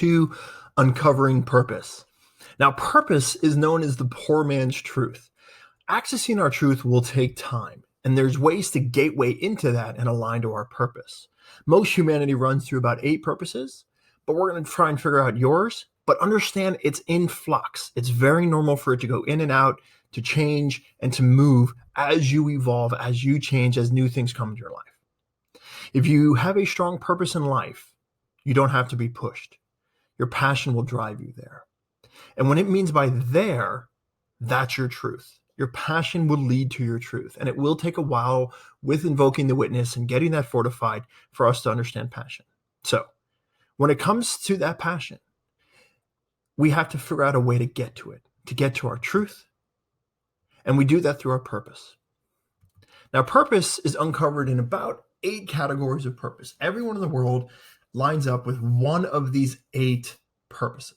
to uncovering purpose. Now, purpose is known as the poor man's truth. Accessing our truth will take time, and there's ways to gateway into that and align to our purpose. Most humanity runs through about 8 purposes, but we're going to try and figure out yours, but understand it's in flux. It's very normal for it to go in and out, to change, and to move as you evolve, as you change, as new things come into your life. If you have a strong purpose in life, you don't have to be pushed. Your passion will drive you there. And what it means by there, that's your truth. Your passion will lead to your truth. And it will take a while with invoking the witness and getting that fortified for us to understand passion. So when it comes to that passion, we have to figure out a way to get to it, to get to our truth. And we do that through our purpose. Now, purpose is uncovered in about 8 categories of purpose. Everyone in the world lines up with one of these 8 purposes.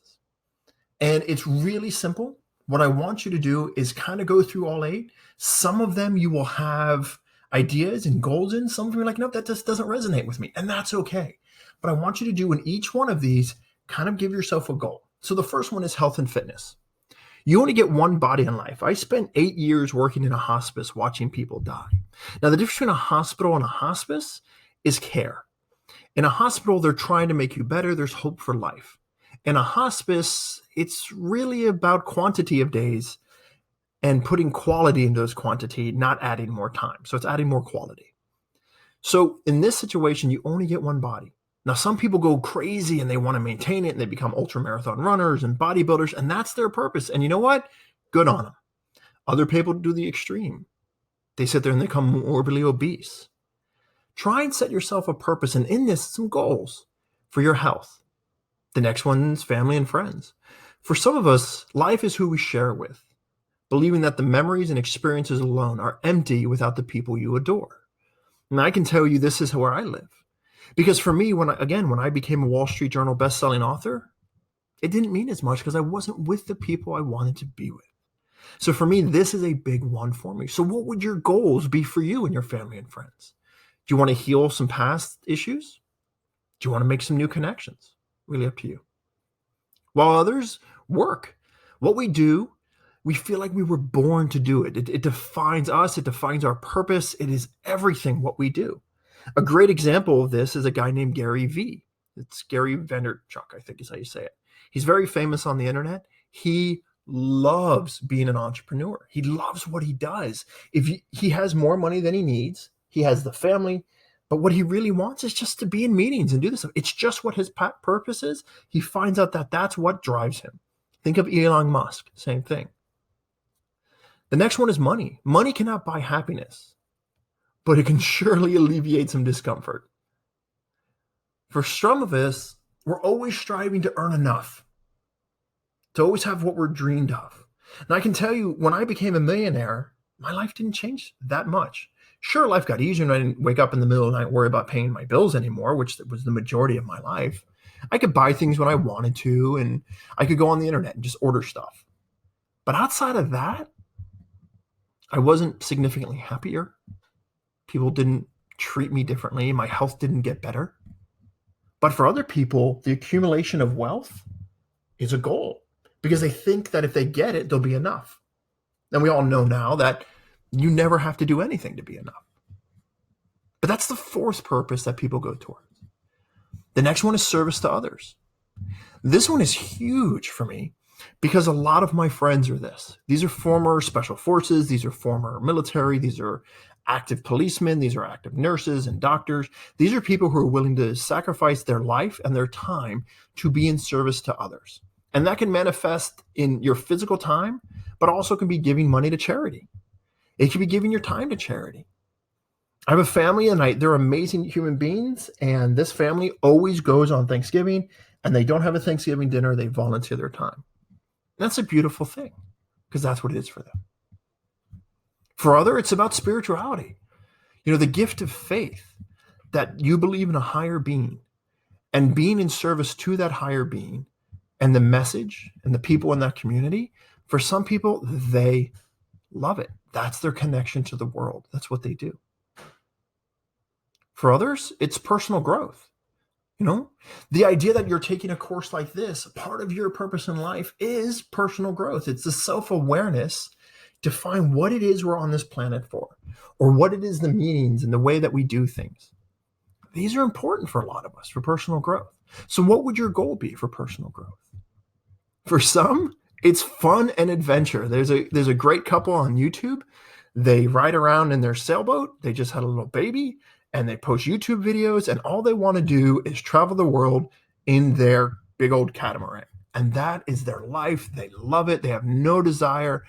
And it's really simple. What I want you to do is kind of go through all 8. Some of them you will have ideas and goals in. Some of them are like, no, that just doesn't resonate with me. And that's okay. But I want you to do in each one of these, kind of give yourself a goal. So the first one is health and fitness. You only get one body in life. I spent 8 years working in a hospice watching people die. Now, the difference between a hospital and a hospice is care. In a hospital, they're trying to make you better. There's hope for life. In a hospice, it's really about quantity of days and putting quality into those quantity, not adding more time. So it's adding more quality. So in this situation, you only get one body. Now, some people go crazy and they want to maintain it and they become ultra marathon runners and bodybuilders, and that's their purpose. And you know what? Good on them. Other people do the extreme. They sit there and they become morbidly obese. Try and set yourself a purpose, and in this, some goals for your health. The next one's family and friends. For some of us, life is who we share it with, believing that the memories and experiences alone are empty without the people you adore. And I can tell you this is where I live. Because for me, when I became a Wall Street Journal bestselling author, it didn't mean as much because I wasn't with the people I wanted to be with. So for me, this is a big one for me. So what would your goals be for you and your family and friends? Do you want to heal some past issues? Do you want to make some new connections? Really up to you. While others work, what we do, we feel like we were born to do it. It defines us. It defines our purpose. It is everything what we do. A great example of this is a guy named Gary V. It's Gary Vaynerchuk, I think is how you say it. He's very famous on the internet. He loves being an entrepreneur. He loves what he does. If he has more money than he needs, he has the family, but what he really wants is just to be in meetings and do this stuff. It's just what his purpose is. He finds out that that's what drives him. Think of Elon Musk, same thing. The next one is money. Money cannot buy happiness, but it can surely alleviate some discomfort. For some of us, we're always striving to earn enough, to always have what we're dreamed of. And I can tell you, when I became a millionaire, my life didn't change that much. Sure, life got easier and I didn't wake up in the middle of the night and worry about paying my bills anymore, which was the majority of my life. I could buy things when I wanted to, and I could go on the internet and just order stuff. But outside of that, I wasn't significantly happier. People didn't treat me differently. My health didn't get better. But for other people, the accumulation of wealth is a goal because they think that if they get it, they'll be enough. And we all know now that you never have to do anything to be enough. But that's the 4th purpose that people go towards. The next one is service to others. This one is huge for me because a lot of my friends are this. These are former special forces. These are former military. These are active policemen. These are active nurses and doctors. These are people who are willing to sacrifice their life and their time to be in service to others. And that can manifest in your physical time, but also can be giving money to charity. It could be giving your time to charity. I have a family and they're amazing human beings. And this family always goes on Thanksgiving and they don't have a Thanksgiving dinner. They volunteer their time. That's a beautiful thing because that's what it is for them. For other, it's about spirituality. The gift of faith that you believe in a higher being and being in service to that higher being and the message and the people in that community. For some people, they love it. That's their connection to the world. That's what they do. For others, it's personal growth. You know, the idea that you're taking a course like this, part of your purpose in life is personal growth. It's the self-awareness to find what it is we're on this planet for, or what it is the meanings and the way that we do things. These are important for a lot of us for personal growth. So what would your goal be for personal growth? For some, it's fun and adventure. There's a great couple on YouTube. They ride around in their sailboat. They just had a little baby and they post YouTube videos, and all they want to do is travel the world in their big old catamaran. And that is their life. They love it. They have no desire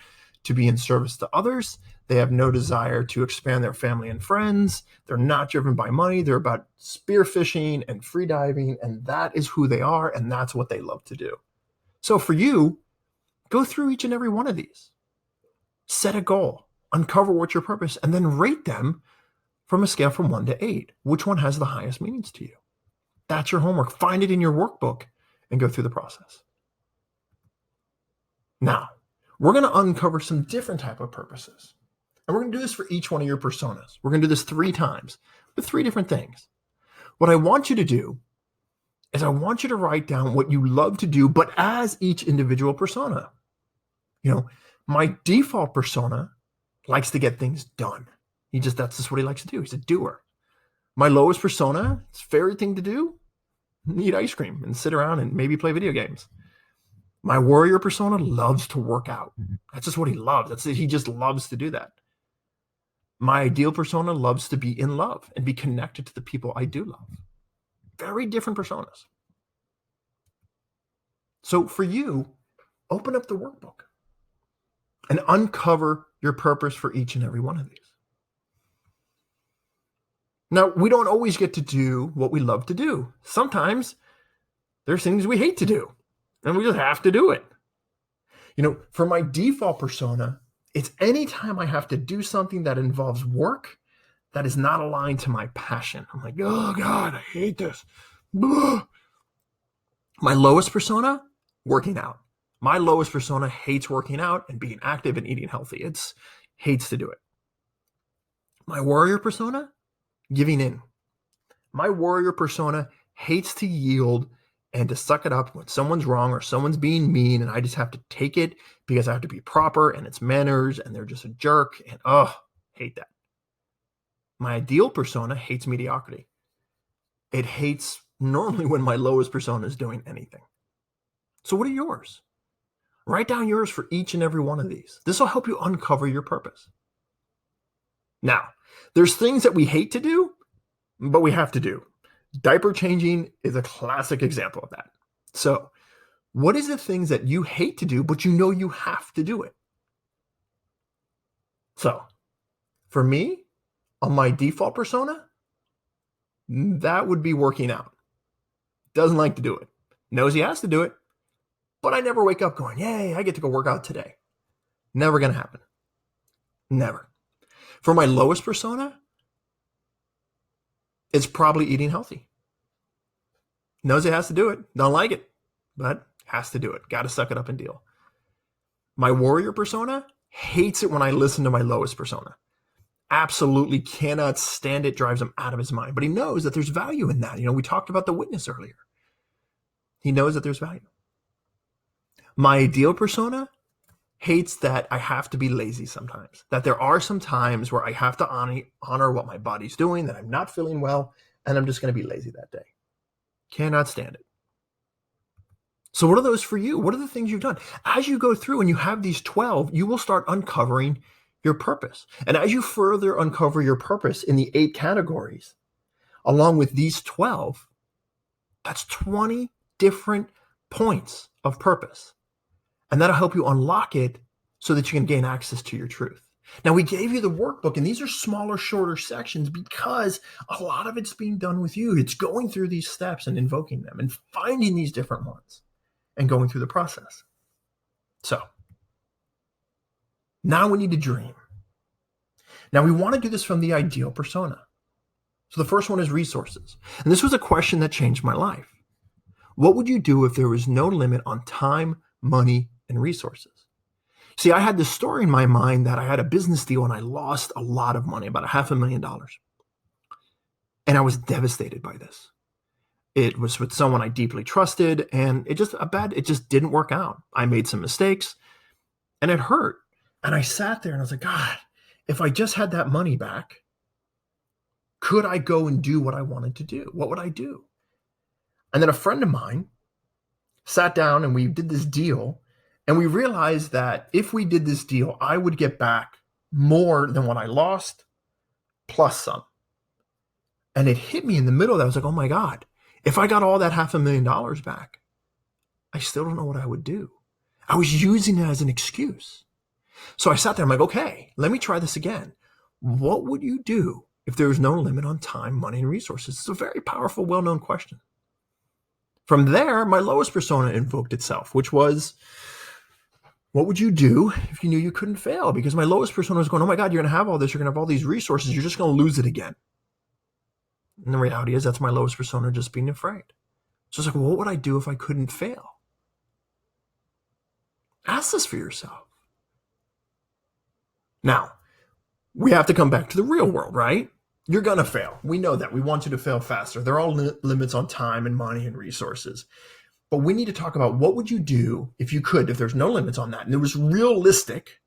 to be in service to others. They have no desire to expand their family and friends. They're not driven by money. They're about spearfishing and free diving, and that is who they are, and that's what they love to do. So for you, go through each and every one of these. Set a goal, uncover what's your purpose, and then rate them from a scale from 1 to 8. Which one has the highest meanings to you? That's your homework. Find it in your workbook and go through the process. Now, we're going to uncover some different type of purposes. And we're going to do this for each one of your personas. We're going to do this 3 times with 3 different things. What I want you to do is I want you to write down what you love to do, but as each individual persona. You know, my default persona likes to get things done. That's just what he likes to do. He's a doer. My lowest persona, his favorite thing to do, eat ice cream and sit around and maybe play video games. My warrior persona loves to work out. That's just what he loves. He just loves to do that. My ideal persona loves to be in love and be connected to the people I do love. Very different personas. So for you, open up the workbook and uncover your purpose for each and every one of these. Now, we don't always get to do what we love to do. Sometimes there's things we hate to do, and we just have to do it. You know, for my default persona, it's anytime I have to do something that involves work that is not aligned to my passion. I'm like, oh God, I hate this. Blah. My lowest persona, working out. My lowest persona hates working out and being active and eating healthy. It hates to do it. My warrior persona, giving in. My warrior persona hates to yield and to suck it up when someone's wrong or someone's being mean, and I just have to take it because I have to be proper and it's manners and they're just a jerk, and hate that. My ideal persona hates mediocrity. It hates normally when my lowest persona is doing anything. So what are yours? Write down yours for each and every one of these. This will help you uncover your purpose. Now, there's things that we hate to do, but we have to do. Diaper changing is a classic example of that. So, what is the things that you hate to do, but you know you have to do it? So, for me, on my default persona, that would be working out. Doesn't like to do it. Knows he has to do it, but I never wake up going, yay, I get to go work out today. Never going to happen. Never. For my lowest persona, it's probably eating healthy. Knows it has to do it. Don't like it, but has to do it. Got to suck it up and deal. My warrior persona hates it when I listen to my lowest persona. Absolutely cannot stand it, drives him out of his mind. But he knows that there's value in that. You know, we talked about the witness earlier. He knows that there's value. My ideal persona hates that I have to be lazy sometimes. That there are some times where I have to honor what my body's doing, that I'm not feeling well, and I'm just going to be lazy that day. Cannot stand it. So what are those for you? What are the things you've done? As you go through and you have these 12, you will start uncovering your purpose. And as you further uncover your purpose in the 8 categories, along with these 12, that's 20 different points of purpose. And that'll help you unlock it so that you can gain access to your truth. Now, we gave you the workbook, and these are smaller, shorter sections because a lot of it's being done with you. It's going through these steps and invoking them and finding these different ones and going through the process. So now we need to dream. Now, we want to do this from the ideal persona. So the first one is resources. And this was a question that changed my life. What would you do if there was no limit on time, money, and resources? See, I had this story in my mind that I had a business deal and I lost a lot of money, about $500,000. And I was devastated by this. It was with someone I deeply trusted, and it just didn't work out. I made some mistakes, and it hurt. And I sat there and I was like, God, if I just had that money back, could I go and do what I wanted to do? What would I do? And then a friend of mine sat down and we did this deal, and we realized that if we did this deal, I would get back more than what I lost, plus some. And it hit me in the middle of that. I was like, oh my God, if I got all that $500,000 back, I still don't know what I would do. I was using it as an excuse. So I sat there, I'm like, okay, let me try this again. What would you do if there was no limit on time, money, and resources? It's a very powerful, well-known question. From there, my lowest persona invoked itself, which was, what would you do if you knew you couldn't fail? Because my lowest persona was going, oh my God, you're going to have all this, you're going to have all these resources, you're just going to lose it again. And the reality is that's my lowest persona, just being afraid. So it's like, well, what would I do if I couldn't fail? Ask this for yourself. Now, we have to come back to the real world, right? You're going to fail. We know that. We want you to fail faster. There are all limits on time and money and resources. But we need to talk about what would you do if you could, if there's no limits on that, and it was realistic,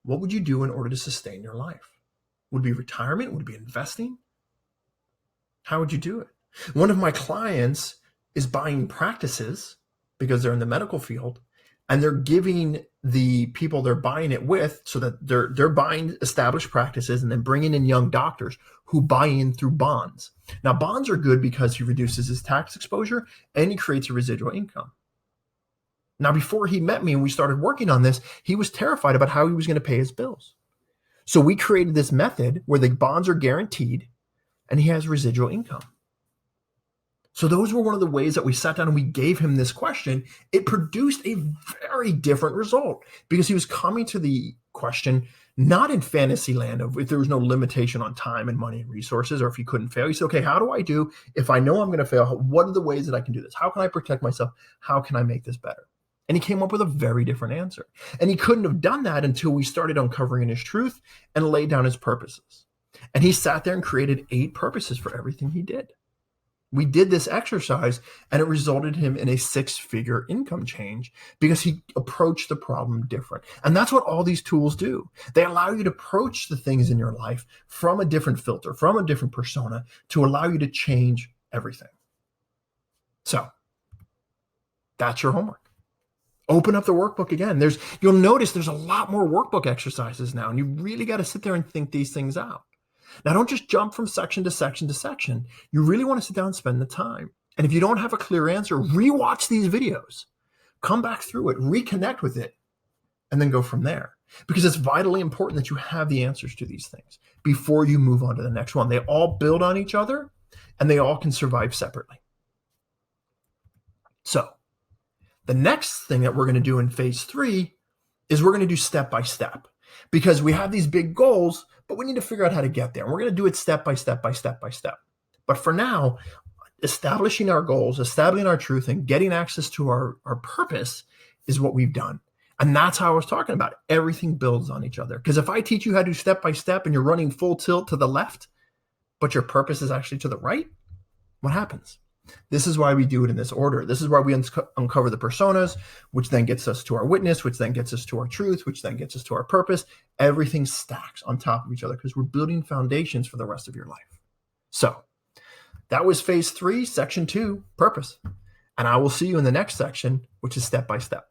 what would you do in order to sustain your life? Would it be retirement? Would it be investing? How would you do it? One of my clients is buying practices because they're in the medical field, and they're giving the people they're buying it with, so that they're buying established practices and then bringing in young doctors who buy in through bonds. Now, bonds are good because he reduces his tax exposure and he creates a residual income. Now, before he met me and we started working on this, he was terrified about how he was going to pay his bills. So we created this method where the bonds are guaranteed and he has residual income. So those were one of the ways that we sat down and we gave him this question. It produced a very different result because he was coming to the question not in fantasy land of if there was no limitation on time and money and resources, or if he couldn't fail. He said, okay, how do I do if I know I'm going to fail? What are the ways that I can do this? How can I protect myself? How can I make this better? And he came up with a very different answer. And he couldn't have done that until we started uncovering his truth and laid down his purposes. And he sat there and created 8 purposes for everything he did. We did this exercise and it resulted him in a 6-figure income change because he approached the problem different. And that's what all these tools do. They allow you to approach the things in your life from a different filter, from a different persona, to allow you to change everything. So that's your homework. Open up the workbook again. You'll notice there's a lot more workbook exercises now, and you really got to sit there and think these things out. Now, don't just jump from section to section to section. You really want to sit down and spend the time. And if you don't have a clear answer, rewatch these videos. Come back through it, reconnect with it, and then go from there. Because it's vitally important that you have the answers to these things before you move on to the next one. They all build on each other, and they all can survive separately. So the next thing that we're going to do in phase 3 is we're going to do step by step. Because we have these big goals, but we need to figure out how to get there. And we're going to do it step by step by step by step. But for now, establishing our goals, establishing our truth, and getting access to our purpose is what we've done. And that's how I was talking about it. Everything builds on each other. Because if I teach you how to do step by step and you're running full tilt to the left, but your purpose is actually to the right, what happens? This is why we do it in this order. This is why we uncover the personas, which then gets us to our witness, which then gets us to our truth, which then gets us to our purpose. Everything stacks on top of each other because we're building foundations for the rest of your life. So that was phase 3, section 2, purpose. And I will see you in the next section, which is step by step.